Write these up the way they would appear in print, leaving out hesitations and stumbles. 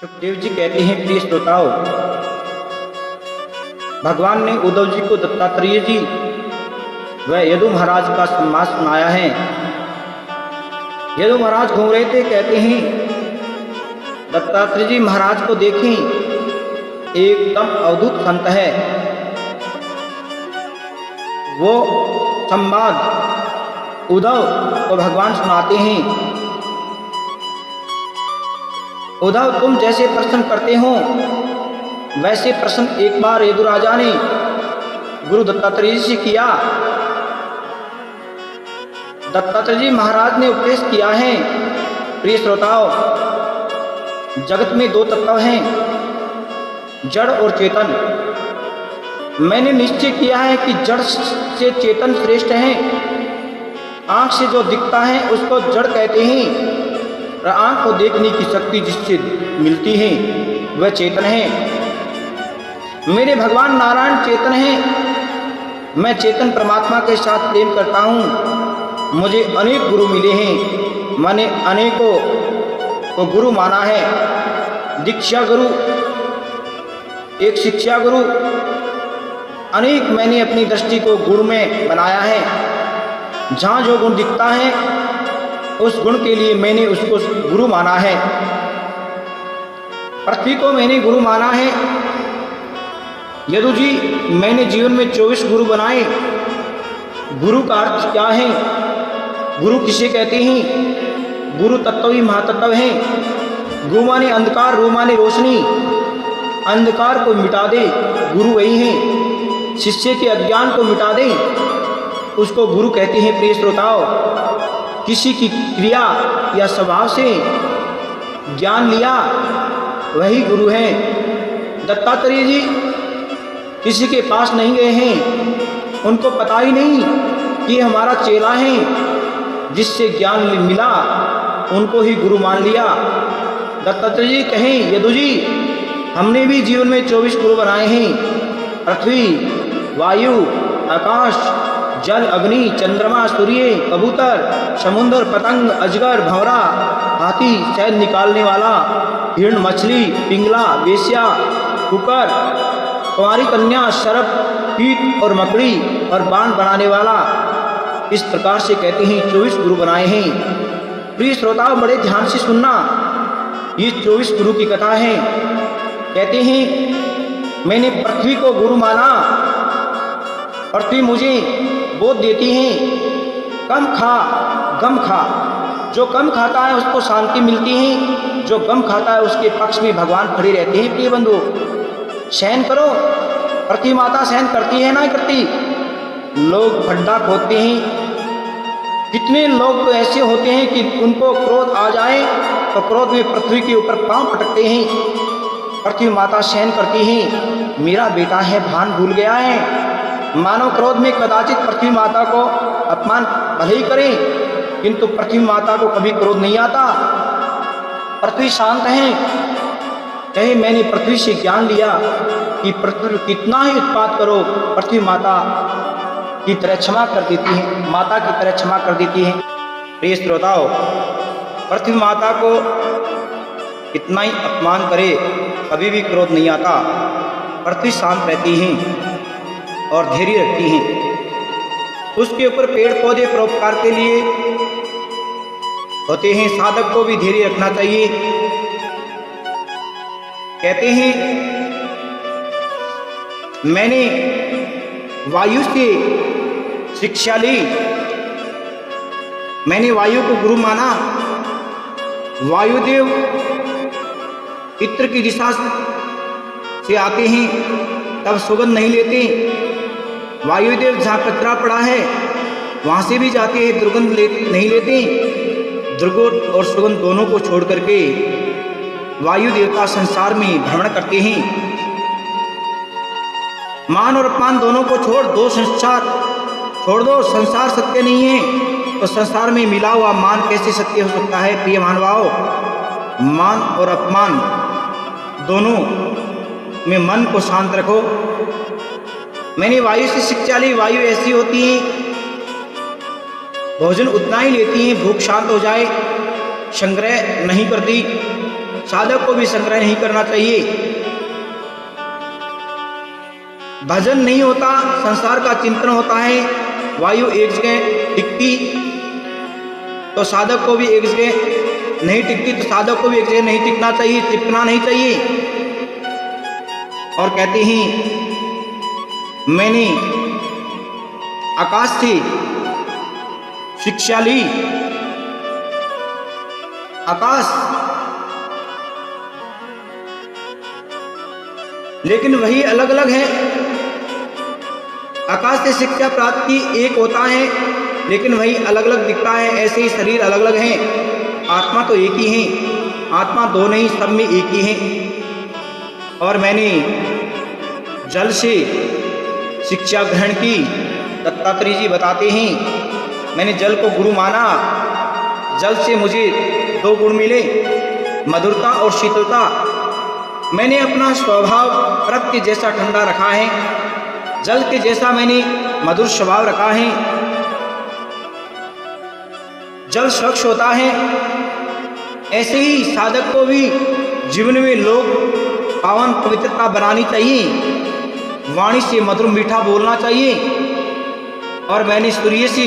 सुखदेव जी कहते हैं, प्रिय श्रोताओं, भगवान ने उद्धव जी को दत्तात्रेय जी व यदु महाराज का सम्मान सुनाया है। यदु महाराज घूम रहे थे, कहते हैं दत्तात्रेय जी महाराज को देखें, एकदम अवधूत संत है। वो संवाद उद्धव को भगवान सुनाते हैं। उद्धव, तुम जैसे प्रश्न करते हो वैसे प्रश्न एक बार यदु राजा ने गुरु दत्तात्रेय जी से किया। दत्तात्रेय जी महाराज ने उपदेश किया है। प्रिय श्रोताओं, जगत में दो तत्व हैं, जड़ और चेतन। मैंने निश्चय किया है कि जड़ से चेतन श्रेष्ठ है। आंख से जो दिखता है उसको जड़ कहते हैं, और आंख को देखने की शक्ति जिससे मिलती है वह चेतन है। मेरे भगवान नारायण चेतन हैं। मैं चेतन परमात्मा के साथ प्रेम करता हूँ। मुझे अनेक गुरु मिले हैं। मैंने अनेकों को गुरु माना है। दीक्षा गुरु, एक शिक्षा गुरु, अनेक मैंने अपनी दृष्टि को गुण में बनाया है। जहाँ जो गुण दिखता है उस गुण के लिए मैंने उसको गुरु माना है। पृथ्वी को मैंने गुरु माना है। यदु जी, मैंने जीवन में 24 गुरु बनाए। गुरु का अर्थ क्या है? गुरु किसे कहते हैं? गुरु तत्व ही महातत्व है। गु माने अंधकार, रू माने रोशनी। अंधकार को मिटा दे, गुरु वही है। शिष्य के अज्ञान को मिटा दे, उसको गुरु कहते हैं। प्रिय श्रोताओं, किसी की क्रिया या स्वभाव से ज्ञान लिया वही गुरु है। दत्तात्रेय जी किसी के पास नहीं गए हैं, उनको पता ही नहीं कि हमारा चेला है। जिससे ज्ञान मिला उनको ही गुरु मान लिया। दत्तात्रेय जी कहें, यदु जी, हमने भी जीवन में 24 गुरु बनाए हैं। पृथ्वी, वायु, आकाश, जल, अग्नि, चंद्रमा, सूर्य, कबूतर, समुद्र, पतंग, अजगर, भंवरा, हाथी, शहद निकालने वाला, हिरण, मछली, पिंगला, वेश्या, कुकर, कुंवारी कन्या, सर्प, कीट और मकड़ी और बाण बनाने वाला। इस प्रकार से कहते हैं 24 गुरु बनाए हैं। प्रिय श्रोताओं, बड़े ध्यान से सुनना, ये 24 गुरु की कथा है। कहते हैं मैंने पृथ्वी को गुरु माना। पृथ्वी मुझे बोध देती है, कम खा गम खा। जो कम खाता है उसको शांति मिलती है, जो गम खाता है उसके पक्ष में भगवान खड़े रहते हैं। प्रिय बंधु, सहन करो। पृथ्वी माता सहन करती है ना करती? लोग खड्डा खोदते हैं। कितने लोग तो ऐसे होते हैं कि उनको क्रोध आ जाए तो क्रोध में पृथ्वी के ऊपर पांव पटकते हैं। पृथ्वी माता सहन करती है। मेरा बेटा है, भान भूल गया है। मानव क्रोध में कदाचित पृथ्वी माता को अपमान भले ही करें, किंतु पृथ्वी माता को कभी क्रोध नहीं आता। पृथ्वी शांत है। कहे मैंने पृथ्वी से ज्ञान लिया कि पृथ्वी कितना ही उत्पात करो, पृथ्वी माता की तरह क्षमा कर देती है, माता की तरह क्षमा कर देती है। प्रिय श्रोताओं, पृथ्वी माता को कितना ही अपमान करे कभी भी क्रोध नहीं आता। पृथ्वी शांत रहती है और धैर्य रखती हैं। उसके ऊपर पेड़ पौधे परोपकार के लिए होते हैं। साधक को भी धैर्य रखना चाहिए। कहते हैं मैंने वायु से शिक्षा ली। मैंने वायु को गुरु माना। वायुदेव इत्र की दिशा से आते हैं, तब सुगंध नहीं लेते। वायुदेव जहाँ कचरा पड़ा है वहाँ से भी जाते हैं, दुर्गंध नहीं लेते। दुर्गंध और सुगंध दोनों को छोड़ करके वायु देवता संसार में भ्रमण करते हैं। मान और अपमान दोनों को छोड़ दो, संसार छोड़ दो। संसार सत्य नहीं है तो संसार में मिला हुआ मान कैसे सत्य हो सकता है? प्रिय मानवाओं, मान और अपमान दोनों में मन को शांत रखो। मैंने वायु से शिक्षा ली। वायु ऐसी होती है, भोजन उतना ही लेती है, भूख शांत हो जाए, संग्रह नहीं करती। साधक को भी संग्रह नहीं करना चाहिए। भजन नहीं होता, संसार का चिंतन होता है, वायु एक जगह टिकती तो साधक को भी एक जगह नहीं टिकती, तो साधक को भी एक जगह नहीं टिकना चाहिए, चिपकना नहीं चाहिए। और कहते हैं मैंने आकाश से शिक्षा ली। आकाश, लेकिन वही अलग अलग है। आकाश से शिक्षा प्राप्त की एक होता है, लेकिन वही अलग अलग दिखता है। ऐसे ही शरीर अलग अलग हैं, आत्मा तो एक ही है। आत्मा दो नहीं, सब में एक ही है। और मैंने जल से शिक्षा ग्रहण की। दत्तात्रेय जी बताते हैं मैंने जल को गुरु माना। जल से मुझे दो गुण मिले, मधुरता और शीतलता। मैंने अपना स्वभाव बर्फ के जैसा ठंडा रखा है, जल के जैसा मैंने मधुर स्वभाव रखा है। जल स्वच्छ होता है, ऐसे ही साधक को भी जीवन में लोग पावन पवित्रता बनानी चाहिए। वाणी से मधुर मीठा बोलना चाहिए। और मैंने सूर्य से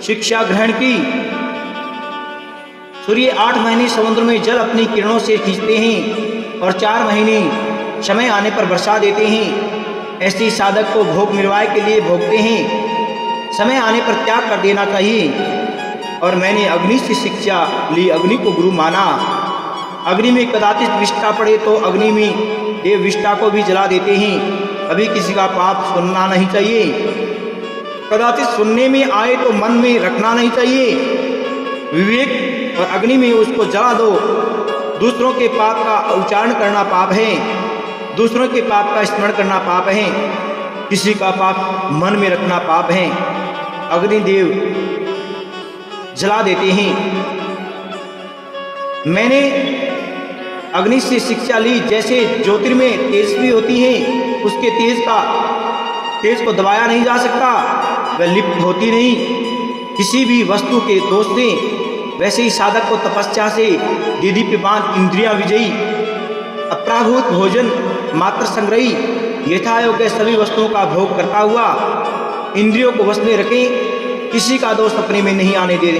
शिक्षा ग्रहण की। सूर्य 8 महीने समुद्र में जल अपनी किरणों से खींचते हैं और 4 महीने समय आने पर वर्षा देते हैं। ऐसे साधक को भोग निर्वाह के लिए भोगते हैं, समय आने पर त्याग कर देना चाहिए। और मैंने अग्नि से शिक्षा ली, अग्नि को गुरु माना। अग्नि में कदाचित विष्ठा पड़े तो अग्नि में देव विष्ठा को भी जला देते हैं। कभी किसी का पाप सुनना नहीं चाहिए। कदाचित सुनने में आए तो मन में रखना नहीं चाहिए। विवेक और अग्नि में उसको जला दो। दूसरों के पाप का उच्चारण करना पाप है, दूसरों के पाप का स्मरण करना पाप है, किसी का पाप मन में रखना पाप है। अग्निदेव जला देते हैं। मैंने अग्नि से शिक्षा ली। जैसे ज्योतिर्मय तेजस्वी होती है, उसके तेज को दबाया नहीं जा सकता, वह लिप्त होती नहीं किसी भी वस्तु के दोष से। वैसे ही साधक को तपस्या से दीदीप्यमान इंद्रियां विजयी, अप्राभूत भोजन मात्र संग्रही, यथायोग्य सभी वस्तुओं का भोग करता हुआ इंद्रियों को वश में रखे, किसी का दोष अपने में नहीं आने दे।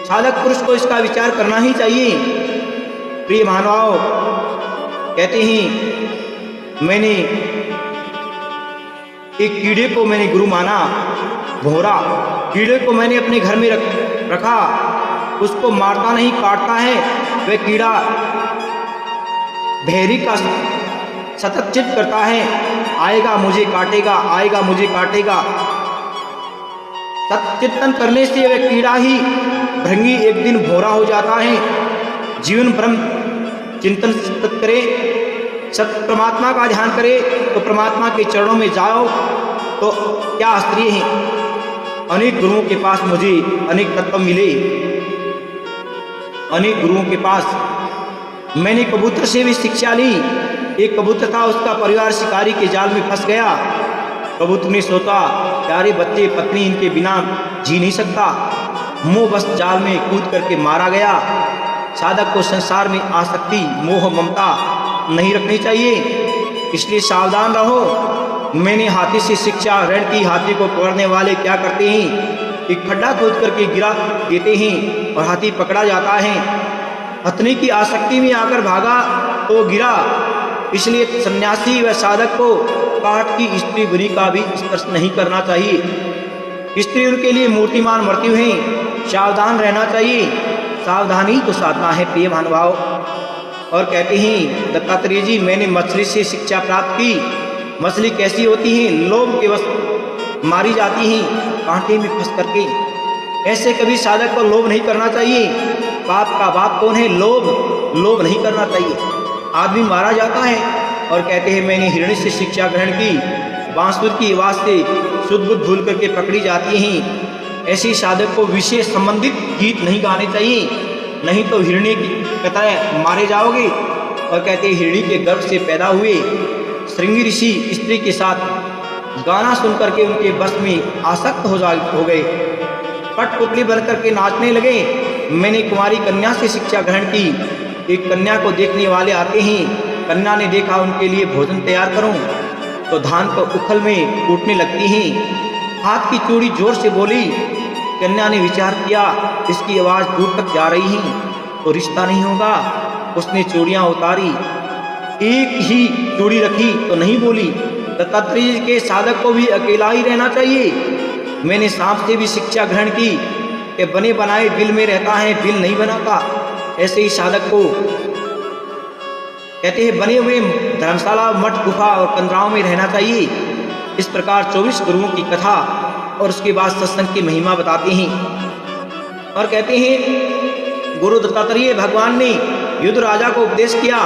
साधक पुरुष को इसका विचार करना ही चाहिए। प्रिय मानवाओं, कहते हैं मैंने एक कीड़े को मैंने गुरु माना। भोरा कीड़े को मैंने अपने घर में रखा। उसको मारता नहीं, काटता है। वह कीड़ा भेरी का सतत चित करता है, आएगा मुझे काटेगा, आएगा मुझे काटेगा। सत्चिंतन करने से वह कीड़ा ही भृंगी एक दिन भोरा हो जाता है। जीवन ब्रह्म चिंतन करे, सत्य परमात्मा का ध्यान करे तो परमात्मा के चरणों में जाओ तो क्या आश्चर्य है। अनेक गुरुओं के पास मुझे अनेक तत्व मिले। अनेक गुरुओं के पास मैंने कबूतर से भी शिक्षा ली। एक कबूतर था, उसका परिवार शिकारी के जाल में फंस गया। कबूतर ने सोचा प्यारे बच्चे पत्नी इनके बिना जी नहीं सकता, मोह बस जाल में कूद करके मारा गया। साधक को संसार में आसक्ति मोह ममता नहीं रखनी चाहिए, इसलिए सावधान रहो। मैंने हाथी से शिक्षा ग्रहण की। हाथी को पकड़ने वाले क्या करते हैं, एक खड्डा खोद करके गिरा देते हैं और हाथी पकड़ा जाता है। पत्नी की आसक्ति में आकर भागा तो गिरा। इसलिए सन्यासी व साधक को काठ की स्त्री बुरी का भी स्पर्श नहीं करना चाहिए। स्त्री उनके लिए मूर्तिमान मृत्यु है। सावधान रहना चाहिए, सावधानी तो साधना है प्रिय महानुभाव। और कहते हैं दत्तात्रेय जी मैंने मछली से शिक्षा प्राप्त की। मछली कैसी होती है, लोभ के वश मारी जाती है, कांटे में फंस करके। ऐसे कभी साधक को लोभ नहीं करना चाहिए। पाप का बाप कौन है, लोभ नहीं करना चाहिए। आदमी मारा जाता है। और कहते हैं मैंने हिरणी से शिक्षा ग्रहण की। बांसुर की आवाज से शुद्ध बुद्ध भूल करके पकड़ी जाती हैं। ऐसे साधक को विषय संबंधित गीत नहीं गाने चाहिए, नहीं तो हिरणी की तरह मारे जाओगे। और कहते हैं हिरणी के गर्भ से पैदा हुए श्रृंगी ऋषि स्त्री के साथ गाना सुन करके उनके बस में आसक्त हो गए, कठपुतली बन करके नाचने लगे। मैंने कुमारी कन्या से शिक्षा ग्रहण की। एक कन्या को देखने वाले आते हैं। कन्या ने देखा उनके लिए भोजन तैयार करूं तो धान को उखल में कूटने लगती हैं। हाथ की चूड़ी जोर से बोली। कन्या ने विचार किया, इसकी आवाज़ दूर तक जा रही है तो रिश्ता नहीं होगा। उसने चूड़ियाँ उतारी, एक ही चूड़ी रखी तो नहीं बोली। दत्तात्रेय के साधक को भी अकेला ही रहना चाहिए। मैंने सांप से भी शिक्षा ग्रहण की कि बने बनाए बिल में रहता है, बिल नहीं बनाता। ऐसे ही साधक को कहते हैं बने हुए धर्मशाला, मठ, गुफा और कंदराओं में रहना चाहिए। इस प्रकार 24 गुरुओं की कथा और उसके बाद सत्संग की महिमा बताते हैं और कहते हैं गुरु दत्तात्रेय भगवान ने यदु राजा को उपदेश किया।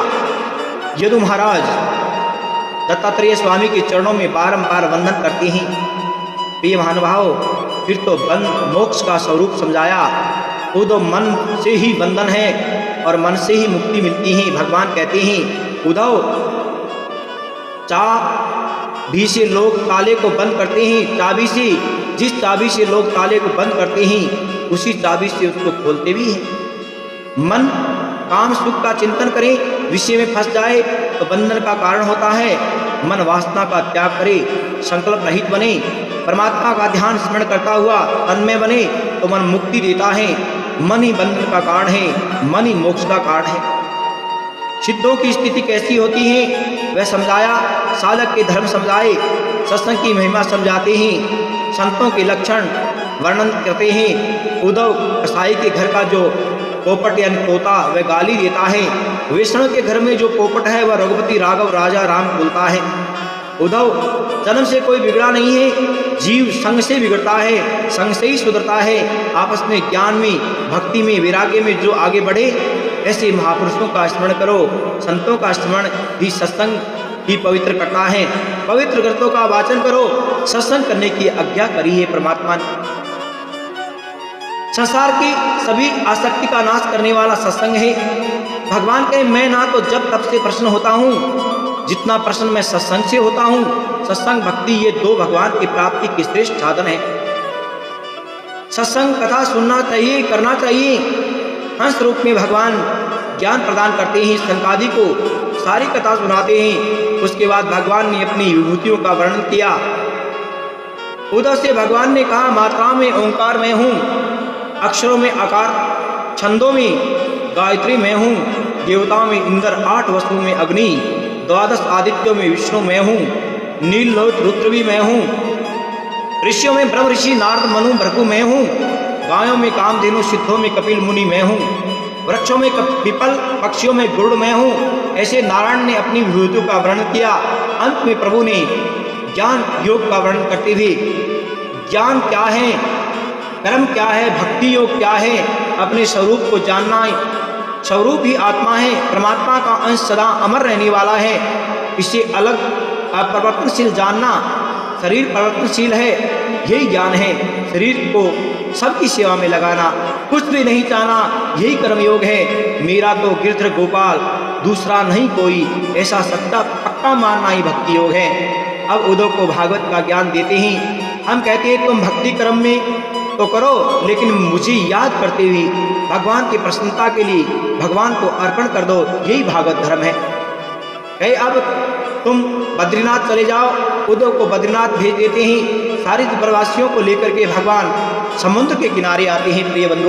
यदु महाराज दत्तात्रेय स्वामी के चरणों में बारंबार वंदन करते हैं। प्रिय महानुभाव, फिर तो बंद मोक्ष का स्वरूप समझाया। वो तो मन से ही बंधन है और मन से ही मुक्ति मिलती है। भगवान कहते हैं उद्धव, चाबी से लोग ताले को बंद करते हैं, चाबी से, जिस चाबी से लोग ताले को बंद करते हैं उसी चाबी से उसको खोलते भी हैं। मन काम सुख का चिंतन करे, विषय में फंस जाए तो बंधन का कारण होता है। मन वासना का त्याग करे, संकल्प रहित बने, परमात्मा का ध्यान स्मरण करता हुआ तन्मय बने तो मन मुक्ति देता है। मन ही बंधन का कारण है, मन ही मोक्ष का कारण है। सिद्धों की स्थिति कैसी होती है वह समझाया। साधक के धर्म समझाए, सत्संग की महिमा समझाते हैं, संतों के लक्षण वर्णन करते हैं। उद्धव कसाई के घर का जो पोपट यानी तोता वह गाली देता है। वैष्णव के घर में जो पोपट है वह रघुपति राघव राजा राम बोलता है। उद्धव, जन्म से कोई बिगड़ा नहीं है, जीव संग से बिगड़ता है, संग से ही सुधरता है। आपस में ज्ञान में, भक्ति में, वैराग्य में जो आगे बढ़े ऐसे महापुरुषों का स्मरण करो। संतों का स्मरण भी सत्संग ही पवित्र करता है। पवित्र ग्रंथों का वाचन करो। सत्संग करने की आज्ञा करी है परमात्मा ने। संसार की सभी आसक्ति का नाश करने वाला सत्संग है। भगवान कहे मैं ना तो जब तब से प्रसन्न होता हूँ जितना प्रसन्न मैं सत्संग से होता हूँ। सत्संग भक्ति ये दो भगवान की प्राप्ति के श्रेष्ठ साधन है। सत्संग कथा सुनना चाहिए, करना चाहिए। हंस रूप में भगवान ज्ञान प्रदान करते हैं, सनकादि को सारी कथा सुनाते हैं। उसके बाद भगवान ने अपनी विभूतियों का वर्णन किया। उधर से भगवान ने कहा मात्रा में ओंकार मैं हूँ, अक्षरों में आकार, छंदों में गायत्री मैं हूँ, देवताओं में इंद्र, 8 वसुओं में अग्नि, 12 आदित्यों में विष्णु मैं हूँ, नील लोहित रुद्र भी मैं हूँ, ऋषियों में ब्रह्म ऋषि नारद मनु भृगु मैं हूँ, गायों में कामधेनु, सिद्धों में कपिल मुनि मैं हूँ, वृक्षों में पीपल, पक्षियों में गरुड़ मैं हूँ। ऐसे नारायण ने अपनी विभूतियों का वर्णन किया। अंत में प्रभु ने ज्ञान योग का वर्णन करते हुए ज्ञान क्या है, कर्म क्या है, भक्ति योग क्या है, अपने स्वरूप को जानना है। स्वरूप ही आत्मा है, परमात्मा का अंश सदा अमर रहने वाला है। इसे अलग अपरिवर्तनशील जानना, शरीर परिवर्तनशील है, यही ज्ञान है। शरीर को सबकी सेवा में लगाना, कुछ भी नहीं चाहना, यही कर्मयोग है। मेरा तो गिरधर गोपाल, दूसरा नहीं कोई, ऐसा सच्चा पक्का मानना ही भक्ति योग है। अब उद्धव को भागवत का ज्ञान देते हैं। हम कहते हैं तुम भक्ति कर्म में तो करो, लेकिन मुझे याद करते हुए भगवान की प्रसन्नता के लिए भगवान को अर्पण कर दो, यही भागवत धर्म है। अब तुम बद्रीनाथ चले जाओ। उद्धव को बद्रीनाथ भेज देते हैं। सारे प्रवासियों को लेकर के भगवान समुद्र के किनारे आते हैं। प्रिय बंधु,